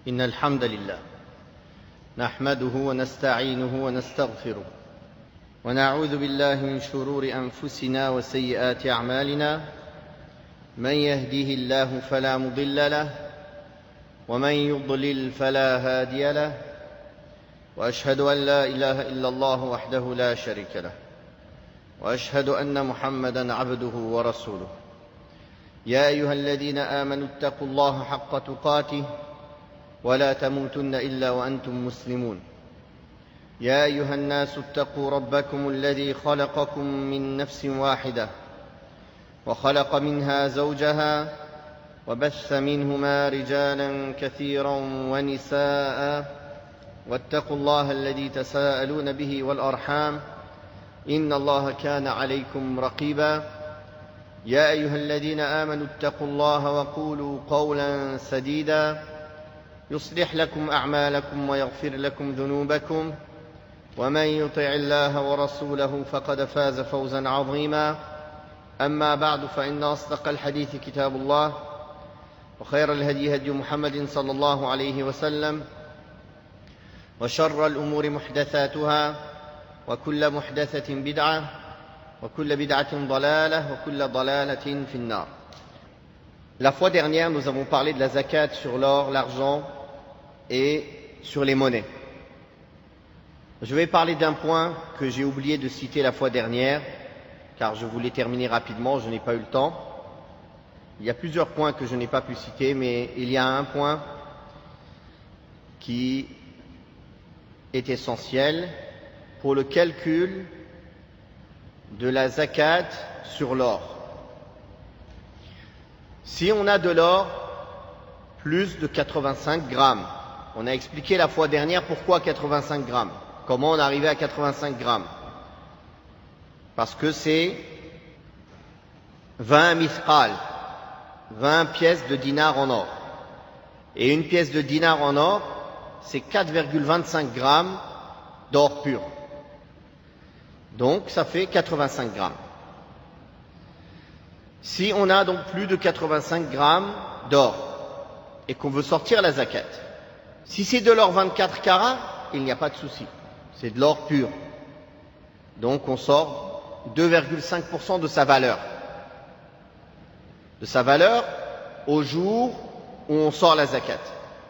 إن الحمد لله نحمده ونستعينه ونستغفره ونعوذ بالله من شرور أنفسنا وسيئات أعمالنا من يهده الله فلا مضل له ومن يضلل فلا هادي له وأشهد أن لا إله إلا الله وحده لا شريك له وأشهد أن محمدًا عبده ورسوله يا أيها الذين آمنوا اتقوا الله حق تقاته ولا تموتن إلا وأنتم مسلمون يا أيها الناس اتقوا ربكم الذي خلقكم من نفس واحدة وخلق منها زوجها وبث منهما رجالا كثيرا ونساء واتقوا الله الذي تساءلون به والأرحام إن الله كان عليكم رقيبا يا أيها الذين آمنوا اتقوا الله وقولوا قولا سديدا يصلح لكم أعمالكم ويغفر لكم ذنوبكم ومن يطع الله ورسوله فقد فاز فوزا عظيما أما بعد فإن أصدق الحديث كتاب الله وخير الهدي هدي محمد صلى الله عليه وسلم وشر الأمور محدثاتها وكل محدثة بدعة وكل بدعة ضلالة وكل ضلالة في النار. La fois dernière, nous avons parlé de la zakat sur l'or, l'argent et sur les monnaies. Je vais parler d'un point que j'ai oublié de citer la fois dernière, car je voulais terminer rapidement, je n'ai pas eu le temps. Il y a plusieurs points que je n'ai pas pu citer, mais il y a un point qui est essentiel pour le calcul de la zakat sur l'or. Si on a de l'or plus de 85 grammes, on a expliqué la fois dernière pourquoi 85 grammes, comment on est arrivé à 85 grammes. Parce que c'est 20 mithqal, 20 pièces de dinar en or. Et une pièce de dinar en or, c'est 4,25 grammes d'or pur. Donc ça fait 85 grammes. Si on a donc plus de 85 grammes d'or et qu'on veut sortir la zakat, si c'est de l'or 24 carats, il n'y a pas de souci. C'est de l'or pur. Donc on sort 2,5% de sa valeur. De sa valeur au jour où on sort la zakat.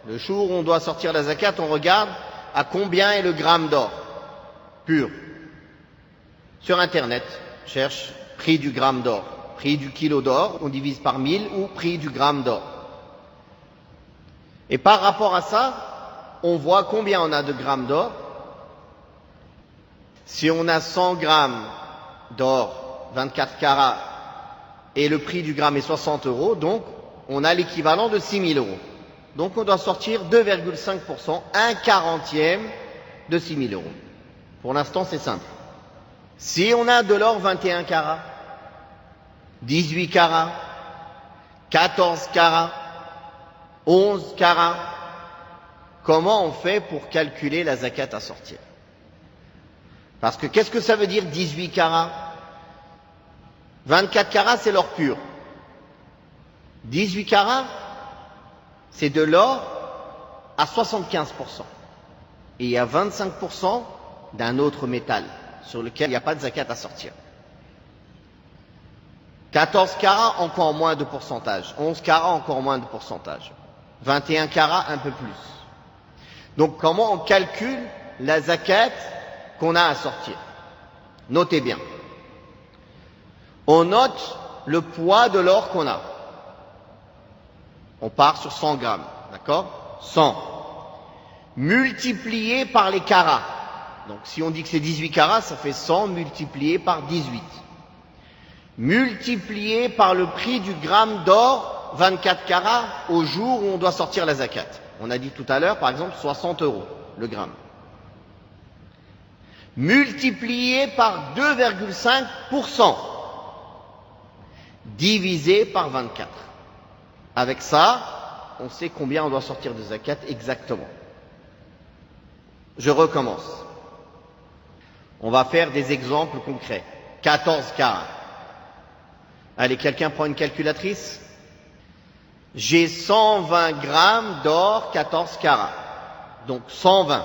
Le jour où on doit sortir la zakat, on regarde à combien est le gramme d'or pur. Sur Internet, on cherche prix du gramme d'or, prix du kilo d'or, on divise par 1000 ou prix du gramme d'or. Et par rapport à ça, on voit combien on a de grammes d'or. Si on a 100 grammes d'or, 24 carats, et le prix du gramme est 60 €, donc on a l'équivalent de 6 000 €. Donc on doit sortir 2,5%, 1/40e de 6 000 €. Pour l'instant, c'est simple. Si on a de l'or 21 carats, 18 carats, 14 carats, 11 carats, comment on fait pour calculer la zakat à sortir? Parce que qu'est-ce que ça veut dire 18 carats? 24 carats, c'est l'or pur. 18 carats, c'est de l'or à 75%. Et il y a 25% d'un autre métal sur lequel il n'y a pas de zakat à sortir. 14 carats, encore moins de pourcentage. 11 carats, encore moins de pourcentage. 21 carats, un peu plus. Donc comment on calcule la zakat qu'on a à sortir? Notez bien. On note le poids de l'or qu'on a. On part sur 100 grammes, d'accord? 100. Multiplié par les carats. Donc si on dit que c'est 18 carats, ça fait 100 multiplié par 18. Multiplié par le prix du gramme d'or 24 carats au jour où on doit sortir la zakat. On a dit tout à l'heure, par exemple, 60 € le gramme. Multiplié par 2,5%. Divisé par 24. Avec ça, on sait combien on doit sortir de zakat exactement. Je recommence. On va faire des exemples concrets. 14 carats. Allez, quelqu'un prend une calculatrice? j'ai 120 grammes d'or 14 carats. Donc 120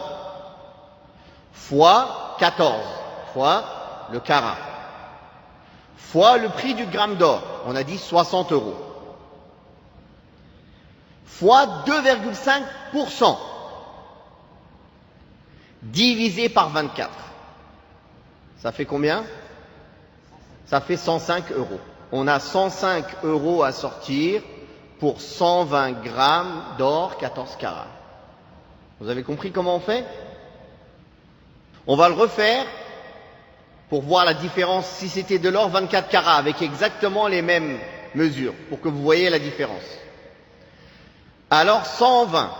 fois 14 fois le carat fois le prix du gramme d'or, on a dit 60 euros, fois 2,5% divisé par 24. Ça fait combien? Ça fait 105 euros. On a 105 euros à sortir pour 120 grammes d'or 14 carats. Vous avez compris comment on fait? On va le refaire pour voir la différence si c'était de l'or 24 carats avec exactement les mêmes mesures, pour que vous voyez la différence. Alors 120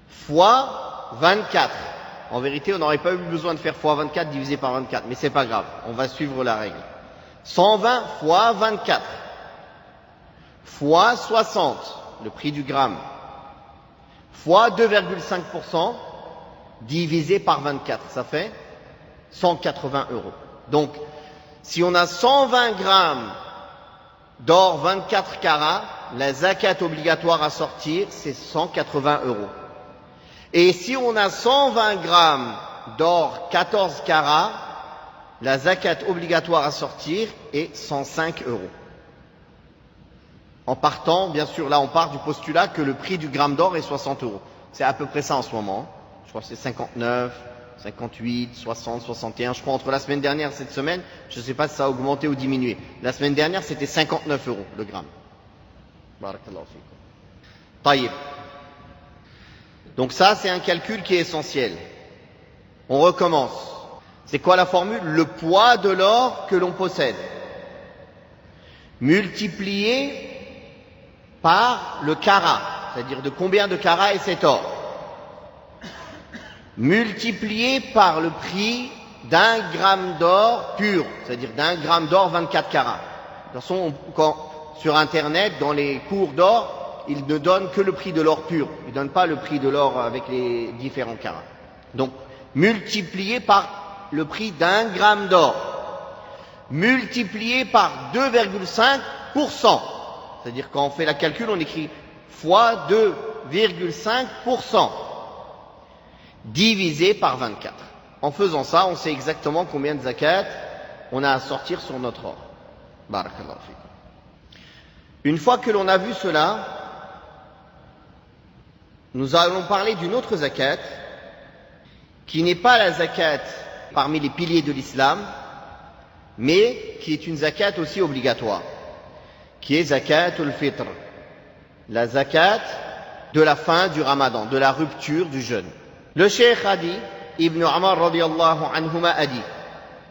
fois 24. En vérité, on n'aurait pas eu besoin de faire fois 24 divisé par 24, mais c'est pas grave, on va suivre la règle. 120 fois 24 fois 60, le prix du gramme, fois 2,5% divisé par 24, ça fait 180 euros. Donc, si on a 120 grammes d'or 24 carats, la zakat obligatoire à sortir, c'est 180 euros. Et si on a 120 grammes d'or 14 carats, la zakat obligatoire à sortir est 105 euros. En partant, bien sûr, là on part du postulat que le prix du gramme d'or est 60 euros. C'est à peu près ça en ce moment. Je crois que c'est 59, 58, 60, 61. Je crois entre la semaine dernière et cette semaine, je ne sais pas si ça a augmenté ou diminué. La semaine dernière, c'était 59 euros le gramme. Barakallahu fikum. Taïb. Donc ça, c'est un calcul qui est essentiel. On recommence. C'est quoi la formule? Le poids de l'or que l'on possède, multiplié par le carat, c'est-à-dire de combien de carats est cet or, multiplié par le prix d'un gramme d'or pur, c'est-à-dire d'un gramme d'or 24 carats. De toute façon, sur Internet, dans les cours d'or, ils ne donnent que le prix de l'or pur. Ils ne donnent pas le prix de l'or avec les différents carats. Donc, multiplié par le prix d'un gramme d'or, multiplié par 2,5%. C'est-à-dire quand on fait la calcul, on écrit fois 2,5%, divisé par 24. En faisant ça, on sait exactement combien de zakat on a à sortir sur notre or. Barakallahu fikum. Une fois que l'on a vu cela, nous allons parler d'une autre zakat, qui n'est pas la zakat parmi les piliers de l'islam, mais qui est une zakat aussi obligatoire, qui est zakatul fitr, la zakat de la fin du ramadan, de la rupture du jeûne. Le cheikh a dit, Ibn Umar radiyallahu anhuma a dit,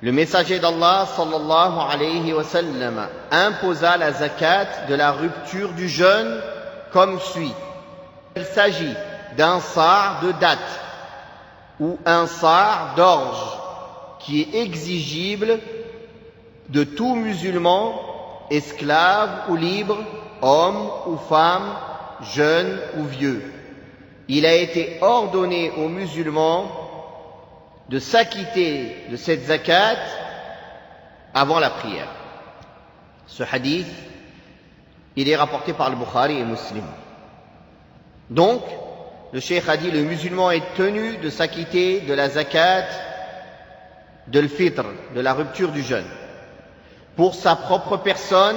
le messager d'Allah sallallahu alayhi wa sallam imposa la zakat de la rupture du jeûne comme suit. Il s'agit d'un sar de date ou un sar d'orge qui est exigible de tout musulman, esclave ou libre, homme ou femme, jeune ou vieux. Il a été ordonné aux musulmans de s'acquitter de cette zakat avant la prière. Ce hadith, il est rapporté par le Bukhari et Muslim. Donc, le cheikh a dit, le musulman est tenu de s'acquitter de la zakat de l'fitr, de la rupture du jeûne, pour sa propre personne,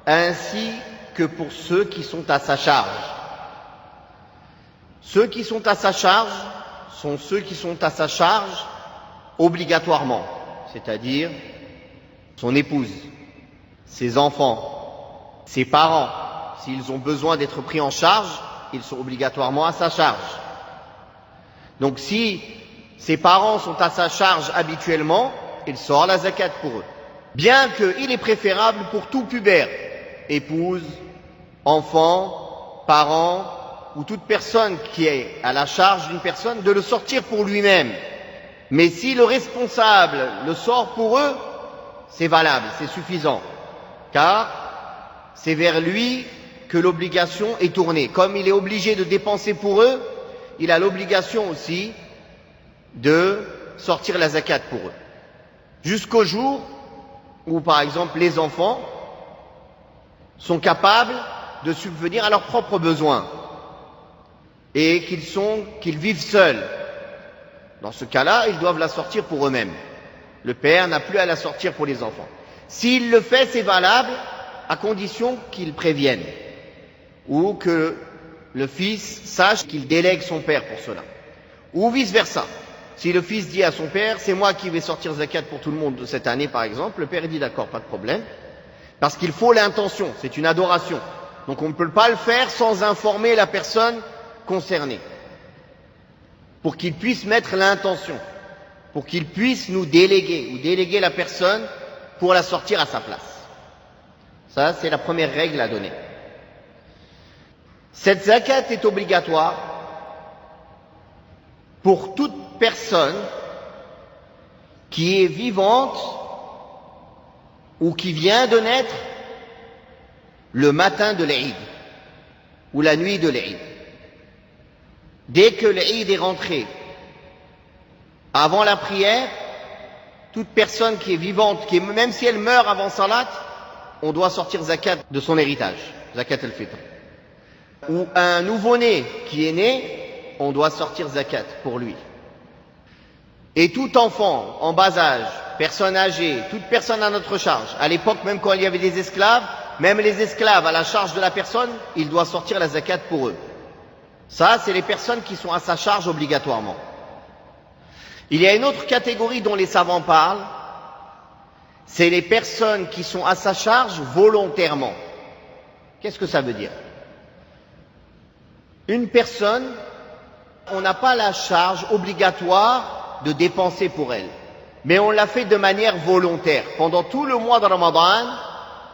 ainsi que pour ceux qui sont à sa charge. Ceux qui sont à sa charge sont ceux qui sont à sa charge obligatoirement, c'est-à-dire son épouse, ses enfants, ses parents. S'ils ont besoin d'être pris en charge, ils sont obligatoirement à sa charge. Donc si ses parents sont à sa charge habituellement, il sort la zakat pour eux. Bien qu'il est préférable pour tout pubère, épouse, enfant, parents, ou toute personne qui est à la charge d'une personne, de le sortir pour lui-même. Mais si le responsable le sort pour eux, c'est valable, c'est suffisant. Car c'est vers lui que l'obligation est tournée. Comme il est obligé de dépenser pour eux, il a l'obligation aussi de sortir la zakat pour eux. Jusqu'au jour où, par exemple, les enfants sont capables de subvenir à leurs propres besoins et qu'ils vivent seuls. Dans ce cas-là, ils doivent la sortir pour eux-mêmes. Le père n'a plus à la sortir pour les enfants. S'il le fait, c'est valable à condition qu'il prévienne ou que le fils sache qu'il délègue son père pour cela. Ou vice-versa. Si le fils dit à son père, c'est moi qui vais sortir zakat pour tout le monde de cette année par exemple, le père dit d'accord, pas de problème. Parce qu'il faut l'intention, c'est une adoration. Donc on ne peut pas le faire sans informer la personne concernée. Pour qu'il puisse mettre l'intention. Pour qu'il puisse nous déléguer ou déléguer la personne pour la sortir à sa place. Ça, c'est la première règle à donner. Cette zakat est obligatoire pour toute personne qui est vivante ou qui vient de naître le matin de l'Eid ou la nuit de l'Eid. Dès que l'Eid est rentré, avant la prière, toute personne qui est vivante, même si elle meurt avant Salat, on doit sortir zakat de son héritage, zakat al-fitr. Ou un nouveau-né qui est né, on doit sortir zakat pour lui. Et tout enfant en bas âge, personne âgée, toute personne à notre charge, à l'époque même quand il y avait des esclaves, même les esclaves à la charge de la personne, il doit sortir la zakat pour eux. Ça, c'est les personnes qui sont à sa charge obligatoirement. Il y a une autre catégorie dont les savants parlent, c'est les personnes qui sont à sa charge volontairement. Qu'est-ce que ça veut dire? Une personne, on n'a pas la charge obligatoire de dépenser pour elle, mais on l'a fait de manière volontaire. Pendant tout le mois de Ramadan,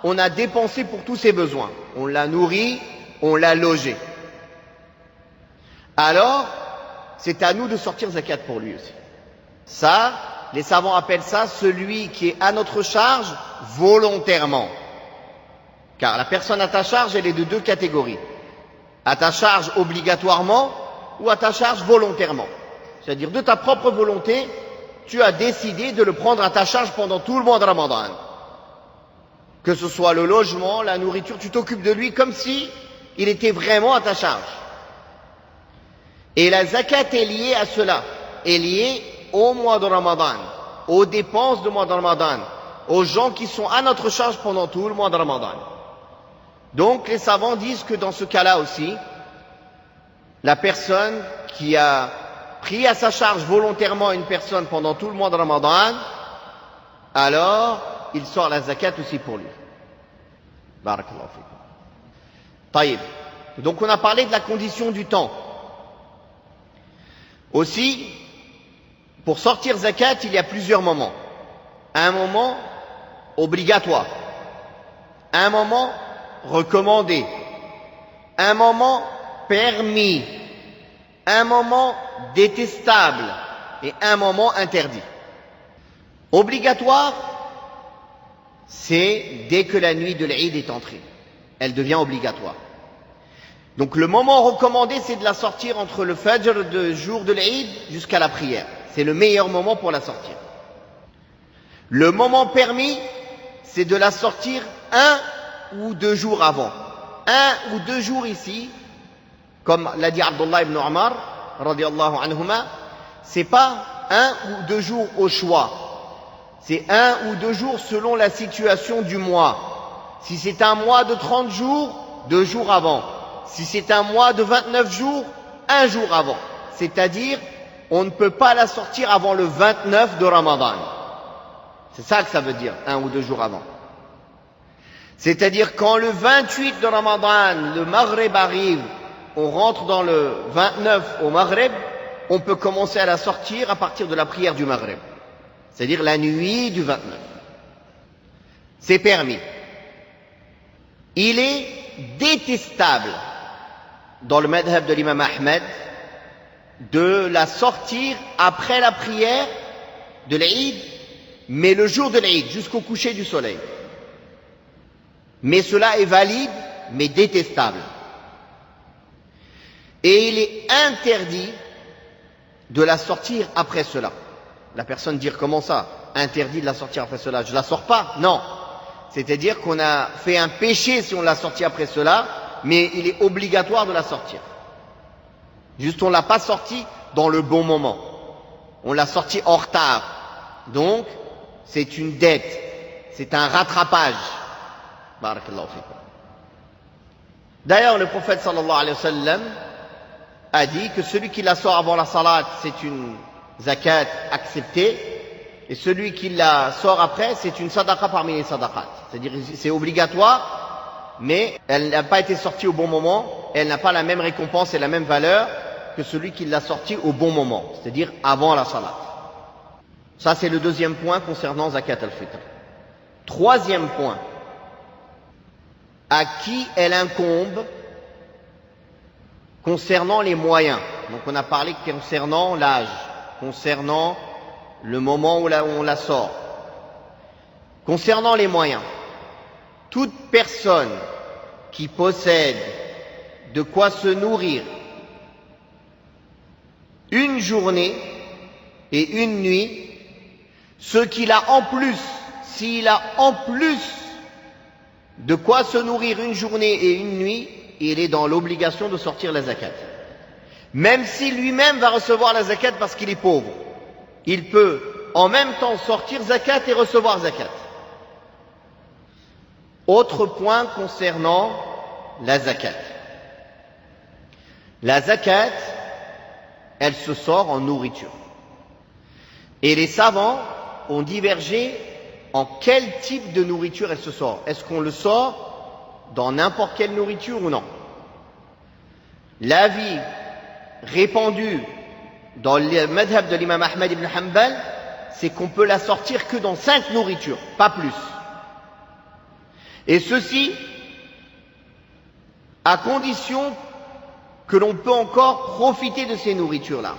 on a dépensé pour tous ses besoins. On l'a nourri, on l'a logé. Alors, c'est à nous de sortir zakat pour lui aussi. Ça, les savants appellent ça celui qui est à notre charge volontairement. Car la personne à ta charge, elle est de deux catégories. À ta charge obligatoirement ou à ta charge volontairement. C'est-à-dire de ta propre volonté, tu as décidé de le prendre à ta charge pendant tout le mois de Ramadan. Que ce soit le logement, la nourriture, tu t'occupes de lui comme si il était vraiment à ta charge. Et la zakat est liée à cela, est liée au mois de Ramadan, aux dépenses du mois de Ramadan, aux gens qui sont à notre charge pendant tout le mois de Ramadan. Donc les savants disent que dans ce cas-là aussi, la personne qui a pris à sa charge volontairement une personne pendant tout le mois de Ramadan, alors il sort la zakat aussi pour lui. Barakallahu fikum. Taïb. Donc on a parlé de la condition du temps. Aussi, pour sortir zakat, il y a plusieurs moments. Un moment obligatoire, un moment recommandé, un moment permis, un moment détestable et un moment interdit. Obligatoire, c'est dès que la nuit de l'Eid est entrée. Elle devient obligatoire. Donc le moment recommandé, c'est de la sortir entre le Fajr du jour de l'Eid jusqu'à la prière. C'est le meilleur moment pour la sortir. Le moment permis, c'est de la sortir 1 ou 2 jours avant. 1 ou 2 jours ici, comme l'a dit Abdullah ibn Umar, radiyallahu anhuma, c'est pas 1 ou 2 jours au choix. C'est 1 ou 2 jours selon la situation du mois. Si c'est un mois de 30 jours, 2 jours avant. Si c'est un mois de 29 jours, 1 jour avant. C'est-à-dire, on ne peut pas la sortir avant le 29 de Ramadan. C'est ça que ça veut dire, 1 ou 2 jours avant. C'est-à-dire, quand le 28 de Ramadan, le Maghreb arrive, on rentre dans le 29 au Maghreb, on peut commencer à la sortir à partir de la prière du Maghreb. C'est-à-dire la nuit du 29. C'est permis. Il est détestable dans le madhab de l'imam Ahmed de la sortir après la prière de l'Eid, mais le jour de l'Eid, jusqu'au coucher du soleil. Mais cela est valide, mais détestable. Et il est interdit de la sortir après cela. La personne dire comment ça? Interdit de la sortir après cela. Je la sors pas? Non. C'est-à-dire qu'on a fait un péché si on l'a sorti après cela, mais il est obligatoire de la sortir. Juste on ne l'a pas sorti dans le bon moment. On l'a sorti en retard. Donc, c'est une dette. C'est un rattrapage. Barakallahu fikum. D'ailleurs, le prophète sallallahu alayhi wa sallam a dit que celui qui la sort avant la salat, c'est une zakat acceptée, et celui qui la sort après, c'est une sadaqa parmi les sadaqat. C'est-à-dire, c'est obligatoire, mais elle n'a pas été sortie au bon moment, et elle n'a pas la même récompense et la même valeur que celui qui l'a sortie au bon moment, c'est-à-dire avant la salat. Ça, c'est le deuxième point concernant zakat al-fitr. Troisième point, à qui elle incombe concernant les moyens. Donc on a parlé concernant l'âge, concernant le moment où on la sort. Concernant les moyens, toute personne qui possède de quoi se nourrir une journée et une nuit, ce qu'il a en plus, s'il a en plus de quoi se nourrir une journée et une nuit, il est dans l'obligation de sortir la zakat. Même si lui-même va recevoir la zakat parce qu'il est pauvre, il peut en même temps sortir zakat et recevoir zakat. Autre point concernant la zakat. La zakat, elle se sort en nourriture. Et les savants ont divergé en quel type de nourriture elle se sort. Est-ce qu'on le sort dans n'importe quelle nourriture ou non? L'avis répandu dans le madhab de l'imam Ahmad ibn Hanbal, c'est qu'on peut la sortir que dans 5 nourritures, pas plus. Et ceci à condition que l'on peut encore profiter de ces nourritures-là.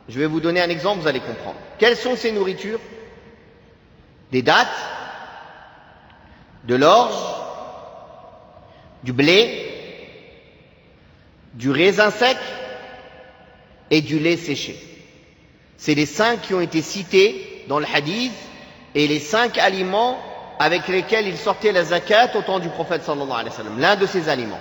Je vais vous donner un exemple, vous allez comprendre. Quelles sont ces nourritures? Des dattes, de l'orge, du blé, du raisin sec et du lait séché. C'est les 5 qui ont été cités dans le hadith et les 5 aliments avec lesquels il sortait la zakat au temps du prophète sallallahu alayhi wa sallam. L'un de ces aliments.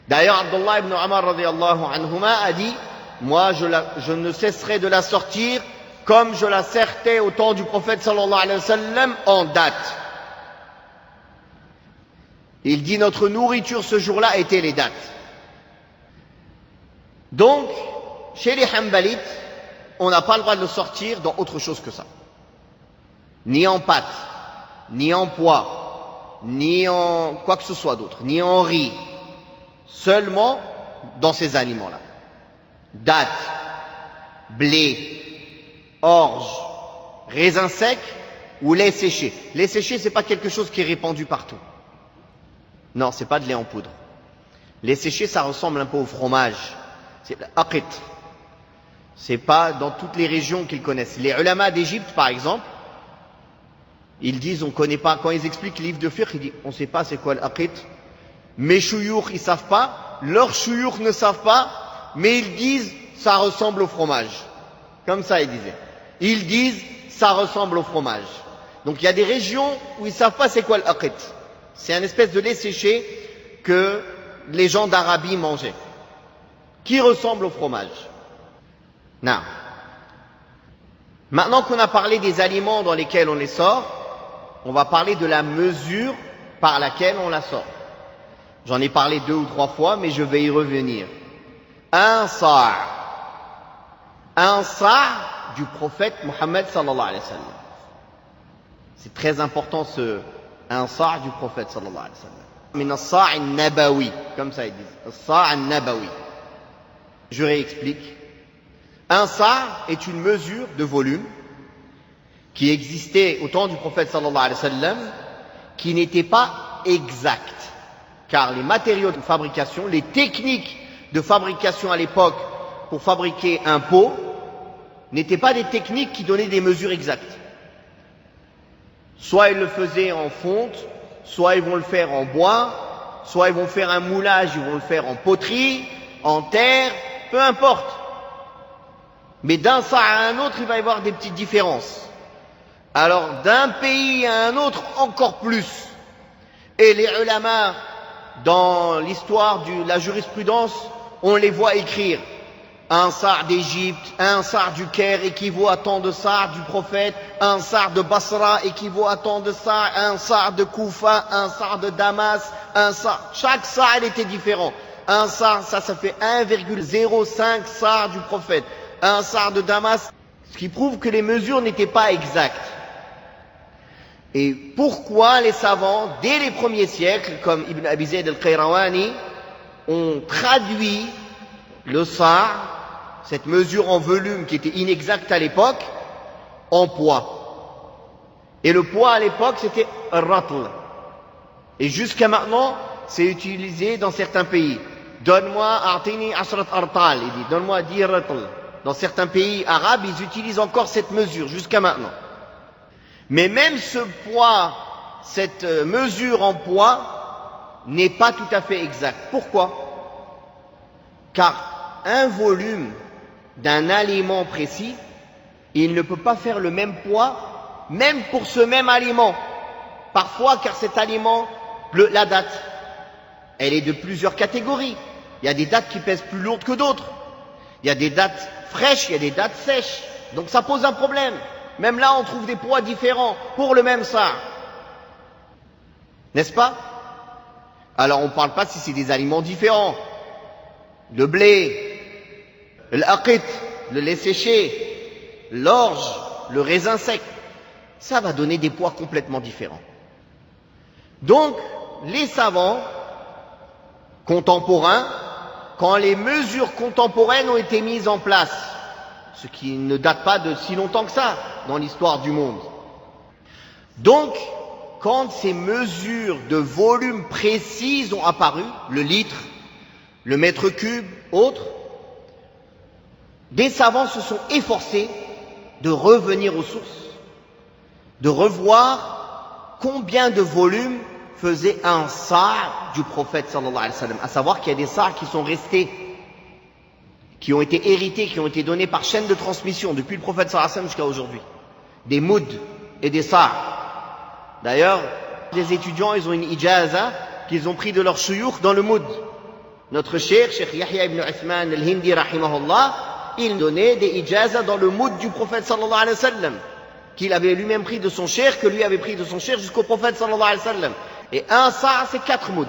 D'ailleurs, Abdullah ibn Umar radiyallahu anhuma a dit, moi je ne cesserai de la sortir comme je la sortais au temps du prophète sallallahu alayhi wa sallam en date. Il dit notre nourriture ce jour-là était les dattes. Donc, chez les Hanbalites, on n'a pas le droit de le sortir dans autre chose que ça. Ni en pâte, ni en pois, ni en quoi que ce soit d'autre, ni en riz. Seulement dans ces aliments-là. Dattes, blé, orge, raisin sec ou lait séché. Lait séché, c'est pas quelque chose qui est répandu partout. Non, c'est pas de lait en poudre. Lait séché, ça ressemble un peu au fromage. C'est l'aqit. C'est pas dans toutes les régions qu'ils connaissent. Les ulama d'Égypte, par exemple, ils disent, on connaît pas, quand ils expliquent le livre de fiqh, ils disent, on sait pas c'est quoi l'aqit. Mes chouyours, ils savent pas, leurs chouyours ne savent pas, mais ils disent, ça ressemble au fromage. Comme ça, ils disaient. Ils disent, ça ressemble au fromage. Donc il y a des régions où ils savent pas c'est quoi l'aqit. C'est un espèce de lait séché que les gens d'Arabie mangeaient, qui ressemble au fromage. Non. Maintenant qu'on a parlé des aliments dans lesquels on les sort, on va parler de la mesure par laquelle on la sort. J'en ai parlé 2 ou 3 fois, mais je vais y revenir. Un sa' du prophète Mohammed sallallahu alayhi wa sallam. C'est très important ce un sa' du prophète sallallahu alayhi wa sallam. Min as-sa' an-nabawi, comme ça ils disent. As-sa' an-nabawi. Je réexplique. Un sa' est une mesure de volume qui existait au temps du prophète sallallahu alayhi wa sallam, qui n'était pas exacte. Car les matériaux de fabrication, les techniques de fabrication à l'époque pour fabriquer un pot, n'étaient pas des techniques qui donnaient des mesures exactes. Soit ils le faisaient en fonte, soit ils vont le faire en bois, soit ils vont faire un moulage, ils vont le faire en poterie, en terre, peu importe. Mais d'un sa' à un autre, il va y avoir des petites différences. Alors d'un pays à un autre encore plus. Et les ulama, dans l'histoire de la jurisprudence, on les voit écrire. Un sar d'Égypte, un sar du Caire équivaut à tant de sar du prophète, un sar de Basra équivaut à tant de sar, un sar de Koufa, un sar de Damas, un sar. Chaque sar, elle était différent. Un sar, ça fait 1,05 sar du prophète. Un sar de Damas, ce qui prouve que les mesures n'étaient pas exactes. Et pourquoi les savants, dès les premiers siècles, comme Ibn Abi Zayd al-Qayrawani, ont traduit le sar, cette mesure en volume qui était inexacte à l'époque, en poids. Et le poids à l'époque, c'était ratl. Et jusqu'à maintenant, c'est utilisé dans certains pays. Donne-moi a'tini ashrat artal, il dit, donne-moi 10 ratl. Dans certains pays arabes, ils utilisent encore cette mesure, jusqu'à maintenant. Mais même ce poids, cette mesure en poids, n'est pas tout à fait exacte. Pourquoi? Car un volume d'un aliment précis, il ne peut pas faire le même poids, même pour ce même aliment. Parfois, car cet aliment, la date, elle est de plusieurs catégories. Il y a des dates qui pèsent plus lourdes que d'autres. Il y a des dates fraîches, il y a des dates sèches. Donc ça pose un problème. Même là, on trouve des poids différents pour le même sar. N'est-ce pas? Alors on ne parle pas si c'est des aliments différents. Le blé, l'aqit, le lait séché, l'orge, le raisin sec, ça va donner des poids complètement différents. Donc, les savants contemporains, quand les mesures contemporaines ont été mises en place, ce qui ne date pas de si longtemps que ça dans l'histoire du monde. Donc, quand ces mesures de volume précises ont apparu, le litre, le mètre cube, autres, des savants se sont efforcés de revenir aux sources, de revoir combien de volume faisait un sar du prophète sallallahu alayhi wa sallam. À savoir qu'il y a des sars qui sont restés, qui ont été hérités, qui ont été donnés par chaîne de transmission depuis le prophète sallallahu alayhi wa sallam jusqu'à aujourd'hui. Des mouds et des sars. D'ailleurs, les étudiants, ils ont une ijaza qu'ils ont pris de leur shuyukh dans le moud. Notre cheikh Yahya ibn Uthman al-Hindi rahimahullah, il donnait des ijazas dans le moud du prophète sallallahu alayhi wa sallam, qu'il avait lui-même pris de son cheikh, que lui avait pris de son cheikh jusqu'au prophète sallallahu alayhi wa sallam. Et un sar, c'est 4 mouds.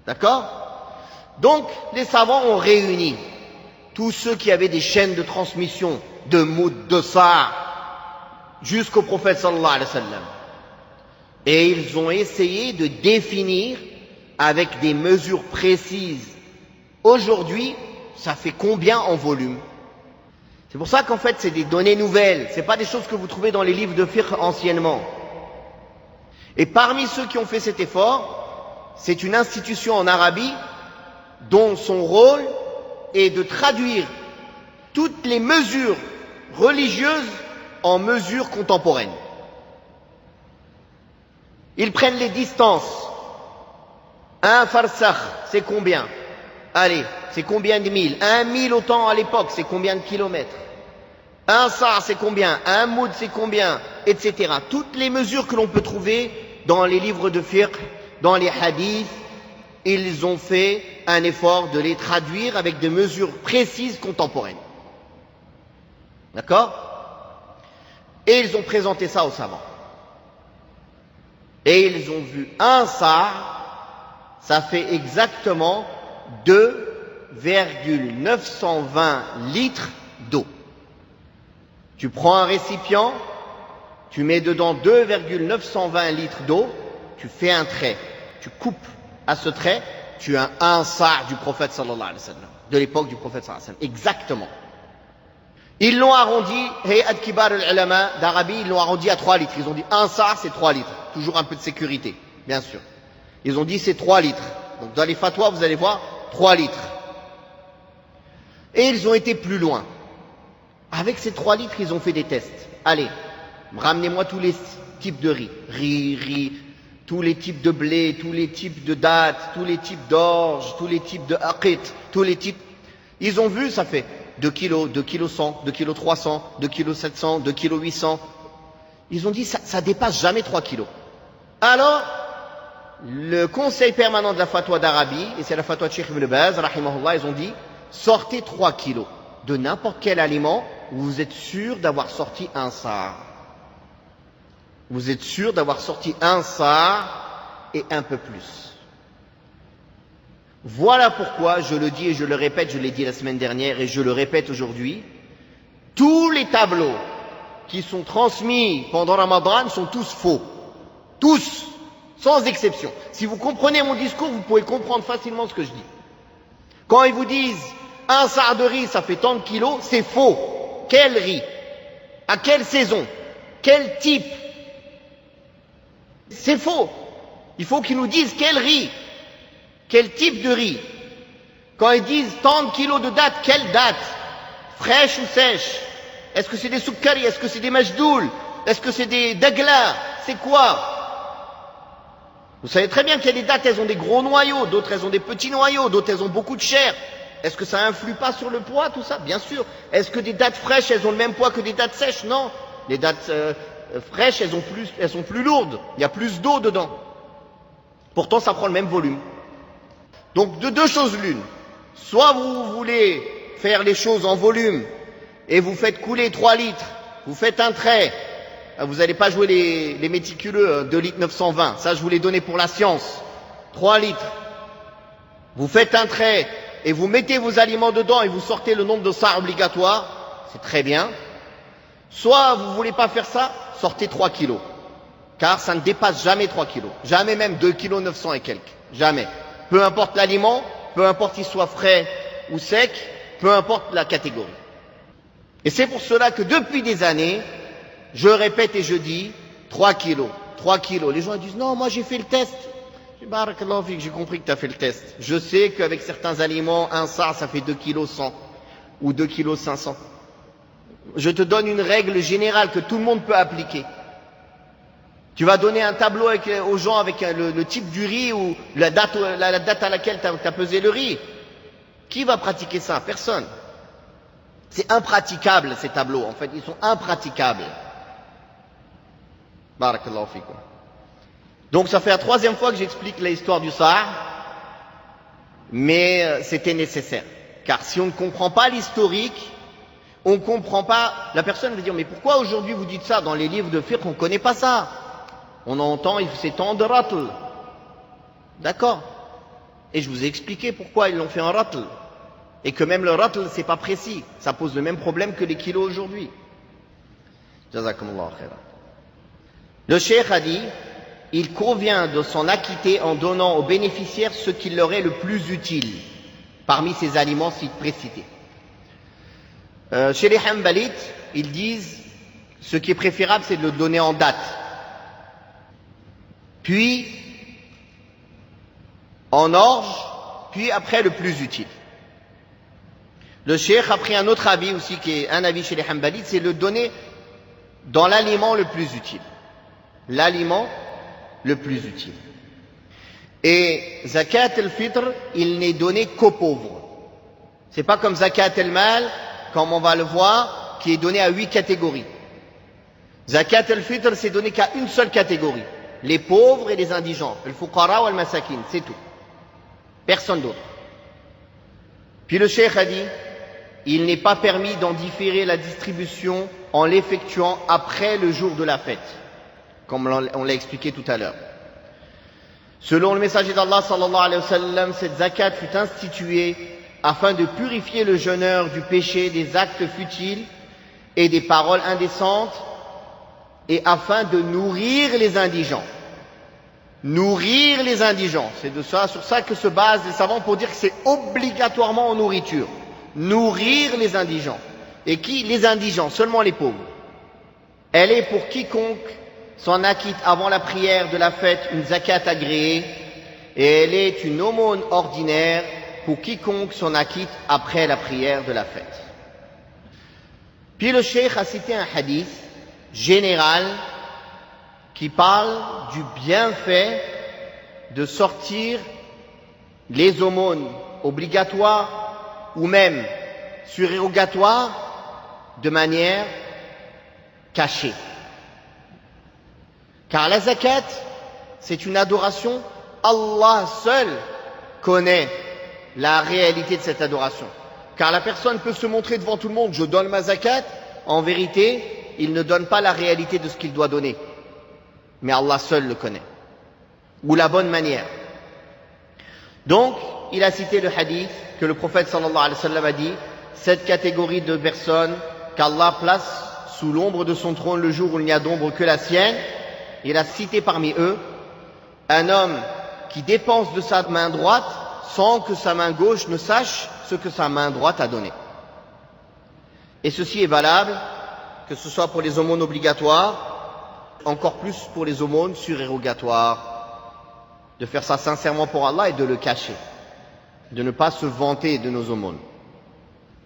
D'accord? Donc, les savants ont réuni tous ceux qui avaient des chaînes de transmission de mouds, de sar, jusqu'au prophète sallallahu alayhi wa sallam. Et ils ont essayé de définir avec des mesures précises. Aujourd'hui, ça fait combien en volume? C'est pour ça qu'en fait, c'est des données nouvelles. C'est pas des choses que vous trouvez dans les livres de fiqh anciennement. Et parmi ceux qui ont fait cet effort, c'est une institution en Arabie dont son rôle est de traduire toutes les mesures religieuses en mesures contemporaines. Ils prennent les distances. Un farsakh, c'est combien? Allez, c'est combien de milles? 1 mille au temps à l'époque, c'est combien de kilomètres? Un sar, c'est combien? Un moud, c'est combien? Etc. Toutes les mesures que l'on peut trouver dans les livres de fiqh, dans les hadiths, ils ont fait un effort de les traduire avec des mesures précises contemporaines. D'accord? Et ils ont présenté ça aux savants. Et ils ont vu un sar, ça fait exactement 2,920 litres d'eau. Tu prends un récipient, tu mets dedans 2,920 litres d'eau, tu fais un trait, tu coupes à ce trait, tu as un sar du prophète sallallahu alayhi wa sallam, de l'époque du prophète sallallahu alayhi wa sallam, exactement. Ils l'ont arrondi, Hayat Kibar al-Ulama d'Arabie, ils l'ont arrondi à 3 litres. Ils ont dit un sar c'est 3 litres. Toujours un peu de sécurité, bien sûr. Ils ont dit c'est 3 litres. Donc dans les fatwas, vous allez voir, 3 litres. Et ils ont été plus loin. Avec ces 3 litres, ils ont fait des tests. Allez, ramenez-moi tous les types de riz, tous les types de blé, tous les types de dattes, tous les types d'orge, tous les types de aqit, tous les types. Ils ont vu, ça fait 2 kilos, 2 kilos 100, 2 kilos 300, 2 kilos 700, 2 kilos 800, Ils ont dit ça dépasse jamais 3 kilos. Alors, le conseil permanent de la fatwa d'Arabie, et c'est la fatwa de Cheikh Ibn Baz, rahimahullah, ils ont dit, sortez 3 kilos de n'importe quel aliment où vous êtes sûr d'avoir sorti un sa'. Vous êtes sûr d'avoir sorti un sa' et un peu plus. Voilà pourquoi, je le dis et je le répète, je l'ai dit la semaine dernière et je le répète aujourd'hui, tous les tableaux qui sont transmis pendant Ramadan sont tous faux. Tous, sans exception. Si vous comprenez mon discours, vous pouvez comprendre facilement ce que je dis. Quand ils vous disent un sa' de riz, ça fait tant de kilos, c'est faux. Quel riz? À quelle saison? Quel type? C'est faux. Il faut qu'ils nous disent quel riz, quel type de riz. Quand ils disent tant de kilos de date, quelle date? Fraîche ou sèche? Est-ce que c'est des soukari? Est-ce que c'est des majdoul? Est-ce que c'est des dagla? C'est quoi? Vous savez très bien qu'il y a des dates, elles ont des gros noyaux, d'autres elles ont des petits noyaux, d'autres elles ont beaucoup de chair. Est-ce que ça influe pas sur le poids, tout ça? Bien sûr. Est-ce que des dates fraîches, elles ont le même poids que des dates sèches? Non. Les dates fraîches, elles sont plus lourdes. Il y a plus d'eau dedans. Pourtant, ça prend le même volume. Donc, de deux choses l'une. Soit vous voulez faire les choses en volume et vous faites couler 3 litres, vous faites un trait. Vous n'allez pas jouer les méticuleux 2 litres 920. Ça, je vous l'ai donné pour la science. 3 litres. Vous faites un trait et vous mettez vos aliments dedans et vous sortez le nombre de sa' obligatoire. C'est très bien. Soit vous ne voulez pas faire ça, sortez 3 kilos. Car ça ne dépasse jamais 3 kilos. Jamais même 2 kilos 900 et quelques. Jamais. Peu importe l'aliment, peu importe qu'il soit frais ou sec, peu importe la catégorie. Et c'est pour cela que depuis des années, je répète et je dis 3 kilos. 3 kilos. Les gens disent non, moi j'ai fait le test. Barakallahu fik, j'ai compris que tu as fait le test. Je sais qu'avec certains aliments, un sa' ça fait 2 kilos 100 ou 2 kilos 500. Je te donne une règle générale que tout le monde peut appliquer. Tu vas donner un tableau aux gens avec le type du riz ou la date à laquelle tu as pesé le riz. Qui va pratiquer ça? Personne. C'est impraticable ces tableaux. En fait, ils sont impraticables. Barakallahu fikum. Donc ça fait la 3e fois que j'explique l'histoire du sa', mais c'était nécessaire. Car si on ne comprend pas l'historique, on ne comprend pas, la personne va dire mais pourquoi aujourd'hui vous dites ça? Dans les livres de fiqh on ne connaît pas ça. On entend c'est tant de ratl. D'accord. Et je vous ai expliqué pourquoi ils l'ont fait en ratl. Et que même le ratl c'est pas précis. Ça pose le même problème que les kilos aujourd'hui. Jazakumullah khairan. Le cheikh a dit il convient de s'en acquitter en donnant aux bénéficiaires ce qui leur est le plus utile parmi ces aliments précités. Chez les Hanbalites, ils disent ce qui est préférable c'est de le donner en date, puis en orge, puis après le plus utile. Le cheikh a pris un autre avis aussi qui est un avis chez les Hanbalites, c'est de le donner dans l'aliment le plus utile. L'aliment le plus utile. Et zakat al-fitr, il n'est donné qu'aux pauvres. C'est pas comme zakat al-mal, comme on va le voir, qui est donné à 8 catégories. Zakat al-fitr, c'est donné qu'à une seule catégorie. Les pauvres et les indigents. Al-fuqara ou al-masakin, c'est tout. Personne d'autre. Puis le cheikh a dit, il n'est pas permis d'en différer la distribution en l'effectuant après le jour de la fête, comme on l'a expliqué tout à l'heure. Selon le messager d'Allah sallallahu alayhi wa sallam, cette zakat fut instituée afin de purifier le jeûneur du péché des actes futiles et des paroles indécentes et afin de nourrir les indigents. Nourrir les indigents, c'est sur ça que se basent les savants pour dire que c'est obligatoirement en nourriture. Nourrir les indigents. Et qui? Les indigents, seulement les pauvres. Elle est pour quiconque s'en acquitte avant la prière de la fête une zakat agréée, et elle est une aumône ordinaire pour quiconque s'en acquitte après la prière de la fête. Puis le cheikh a cité un hadith général qui parle du bienfait de sortir les aumônes obligatoires ou même surérogatoires de manière cachée. Car la zakat, c'est une adoration. Allah seul connaît la réalité de cette adoration. Car la personne peut se montrer devant tout le monde, je donne ma zakat. En vérité, il ne donne pas la réalité de ce qu'il doit donner. Mais Allah seul le connaît. Ou la bonne manière. Donc, il a cité le hadith que le prophète sallallahu alayhi wa sallam a dit, cette catégorie de personnes qu'Allah place sous l'ombre de son trône le jour où il n'y a d'ombre que la sienne. Il a cité parmi eux un homme qui dépense de sa main droite sans que sa main gauche ne sache ce que sa main droite a donné. Et ceci est valable, que ce soit pour les aumônes obligatoires, encore plus pour les aumônes surérogatoires. De faire ça sincèrement pour Allah et de le cacher. De ne pas se vanter de nos aumônes.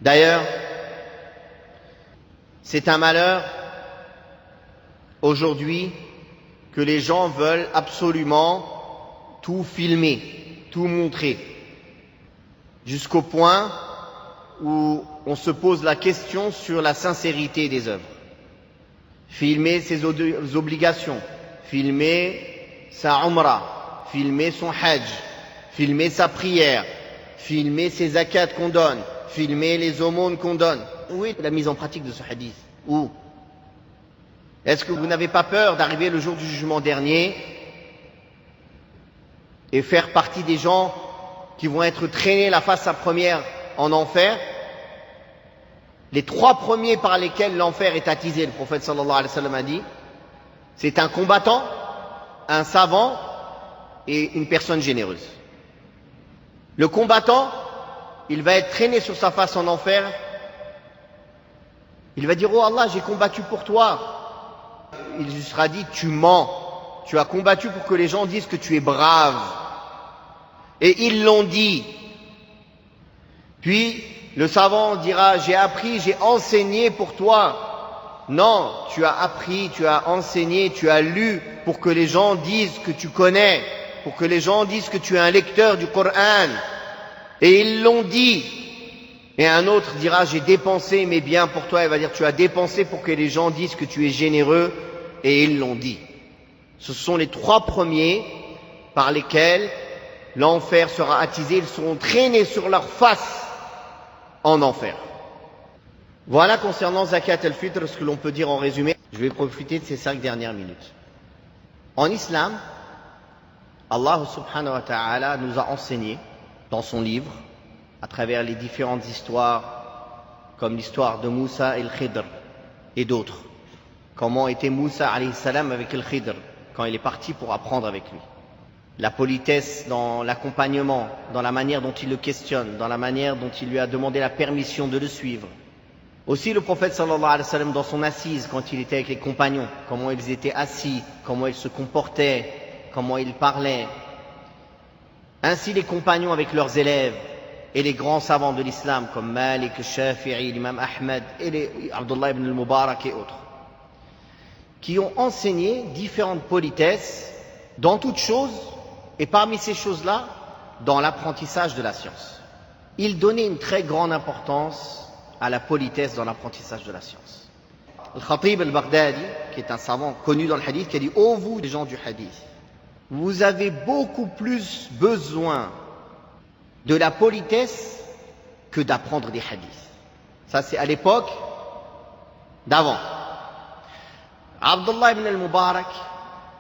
D'ailleurs, c'est un malheur aujourd'hui que les gens veulent absolument tout filmer, tout montrer, jusqu'au point où on se pose la question sur la sincérité des œuvres. Filmer ses obligations, filmer sa umrah, filmer son hajj, filmer sa prière, filmer ses zakats qu'on donne, filmer les aumônes qu'on donne. Où est la mise en pratique de ce hadith? Où? Est-ce que vous n'avez pas peur d'arriver le jour du jugement dernier et faire partie des gens qui vont être traînés la face à première en enfer? Les 3 premiers par lesquels l'enfer est attisé, le prophète sallallahu alayhi wa sallam a dit, c'est un combattant, un savant et une personne généreuse. Le combattant, il va être traîné sur sa face en enfer. Il va dire, oh Allah, j'ai combattu pour toi. Il lui sera dit, tu mens. Tu as combattu pour que les gens disent que tu es brave. Et ils l'ont dit. Puis, le savant dira, j'ai appris, j'ai enseigné pour toi. Non, tu as appris, tu as enseigné, tu as lu pour que les gens disent que tu connais, pour que les gens disent que tu es un lecteur du Coran. Et ils l'ont dit. Et un autre dira, j'ai dépensé mes biens pour toi. Il va dire, tu as dépensé pour que les gens disent que tu es généreux. Et ils l'ont dit. Ce sont les 3 premiers par lesquels l'enfer sera attisé. Ils seront traînés sur leur face en enfer. Voilà concernant Zakat al-Fitr ce que l'on peut dire en résumé. Je vais profiter de ces 5 dernières minutes. En islam, Allah subhanahu wa ta'ala nous a enseigné dans son livre, à travers les différentes histoires, comme l'histoire de Moussa et le Khidr et d'autres. Comment était Moussa alayhi salam avec le Khidr quand il est parti pour apprendre avec lui. La politesse dans l'accompagnement, dans la manière dont il le questionne, dans la manière dont il lui a demandé la permission de le suivre. Aussi le prophète sallallahu alayhi wa sallam dans son assise quand il était avec les compagnons, comment ils étaient assis, comment ils se comportaient, comment ils parlaient. Ainsi les compagnons avec leurs élèves et les grands savants de l'islam comme Malik, Shafi'i, l'imam Ahmed et les Abdullah ibn al-Mubarak et autres, qui ont enseigné différentes politesses dans toutes choses et parmi ces choses-là, dans l'apprentissage de la science. Ils donnaient une très grande importance à la politesse dans l'apprentissage de la science. Al-Khatib al-Baghdadi, qui est un savant connu dans le hadith, qui a dit, ô vous les gens du hadith, vous avez beaucoup plus besoin de la politesse que d'apprendre des hadiths. Ça, c'est à l'époque d'avant. Abdullah ibn al-Mubarak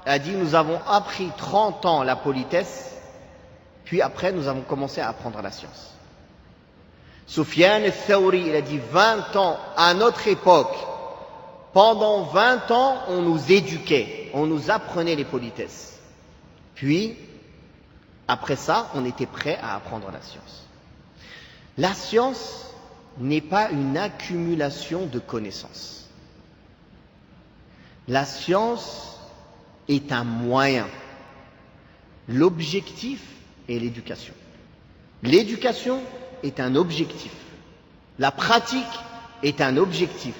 a dit, nous avons appris 30 ans la politesse, puis après nous avons commencé à apprendre la science. Sufyan al-Thawri, il a dit 20 ans à notre époque. Pendant 20 ans, on nous éduquait, on nous apprenait les politesses. Puis, après ça, on était prêt à apprendre la science. La science n'est pas une accumulation de connaissances. La science est un moyen. L'objectif est l'éducation. L'éducation est un objectif. La pratique est un objectif.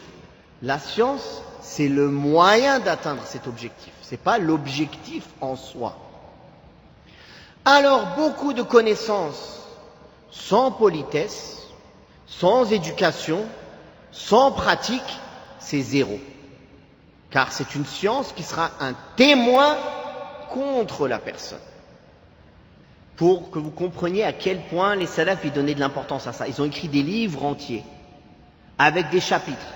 La science, c'est le moyen d'atteindre cet objectif. Ce n'est pas l'objectif en soi. Alors, beaucoup de connaissances sans politesse, sans éducation, sans pratique, c'est zéro. car c'est une science qui sera un témoin contre la personne. Pour que vous compreniez à quel point les salafs y donnaient de l'importance à ça. Ils ont écrit des livres entiers, avec des chapitres.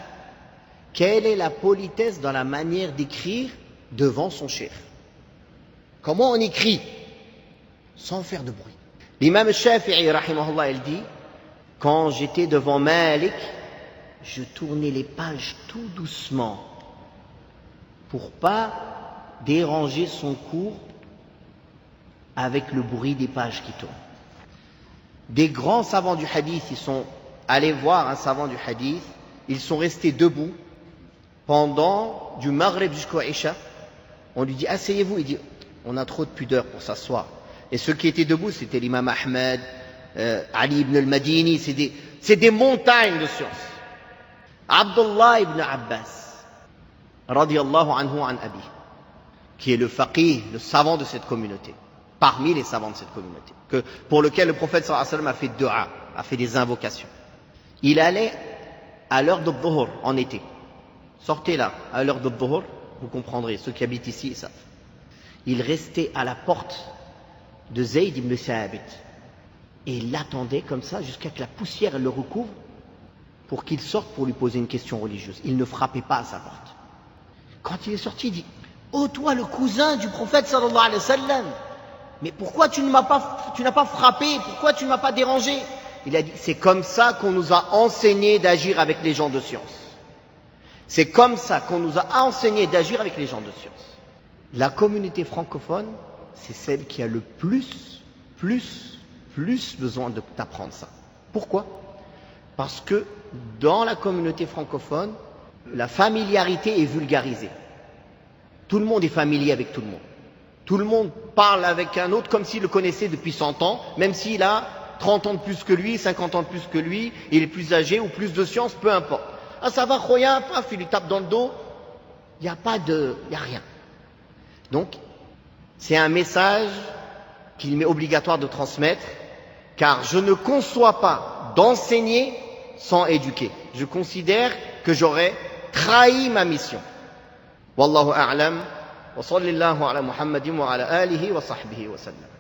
Quelle est la politesse dans la manière d'écrire devant son chef? Comment on écrit sans faire de bruit? L'imam Shafi'i, rahimahullah, il dit, quand j'étais devant Malik, je tournais les pages tout doucement pour pas déranger son cours avec le bruit des pages qui tournent. Des grands savants du hadith, ils sont allés voir un savant du hadith, ils sont restés debout pendant du Maghreb jusqu'au Isha. On lui dit asseyez-vous, il dit on a trop de pudeur pour s'asseoir. Et ceux qui étaient debout, c'était l'imam Ahmed, Ali ibn al-Madini, c'est des montagnes de science. Abdullah ibn Abbas, radiyallahu anhu an abi, qui est le faqih, le savant de cette communauté, parmi les savants de cette communauté, pour lequel le prophète sallallahu alayhi wa sallam a fait dua, a fait des invocations. Il allait à l'heure de dhuhr en été. Sortez là, à l'heure de dhuhr, vous comprendrez, ceux qui habitent ici, ils savent. Il restait à la porte de Zayd ibn Thabit et il l'attendait comme ça jusqu'à ce que la poussière le recouvre pour qu'il sorte pour lui poser une question religieuse. Il ne frappait pas à sa porte. Quand il est sorti, il dit « Oh toi le cousin du prophète sallallahu alayhi wa sallam, mais pourquoi tu n'as pas frappé? Pourquoi tu ne m'as pas dérangé ?» Il a dit « C'est comme ça qu'on nous a enseigné d'agir avec les gens de science. C'est comme ça qu'on nous a enseigné d'agir avec les gens de science. » La communauté francophone, c'est celle qui a le plus besoin d'apprendre ça. Pourquoi? Parce que dans la communauté francophone, la familiarité est vulgarisée. Tout le monde est familier avec tout le monde. Tout le monde parle avec un autre comme s'il le connaissait depuis 100 ans, même s'il a 30 ans de plus que lui, 50 ans de plus que lui, il est plus âgé ou plus de science, peu importe. Ah ça va, Khoya, paf, il lui tape dans le dos, il n'y a rien. Donc, c'est un message qu'il m'est obligatoire de transmettre, car je ne conçois pas d'enseigner sans éduquer. Je considère que j'aurais trahi ma mission. Wallahu a'lam, wa sallallahu ala Muhammadin wa ala alihi wa sahbihi wa sallam.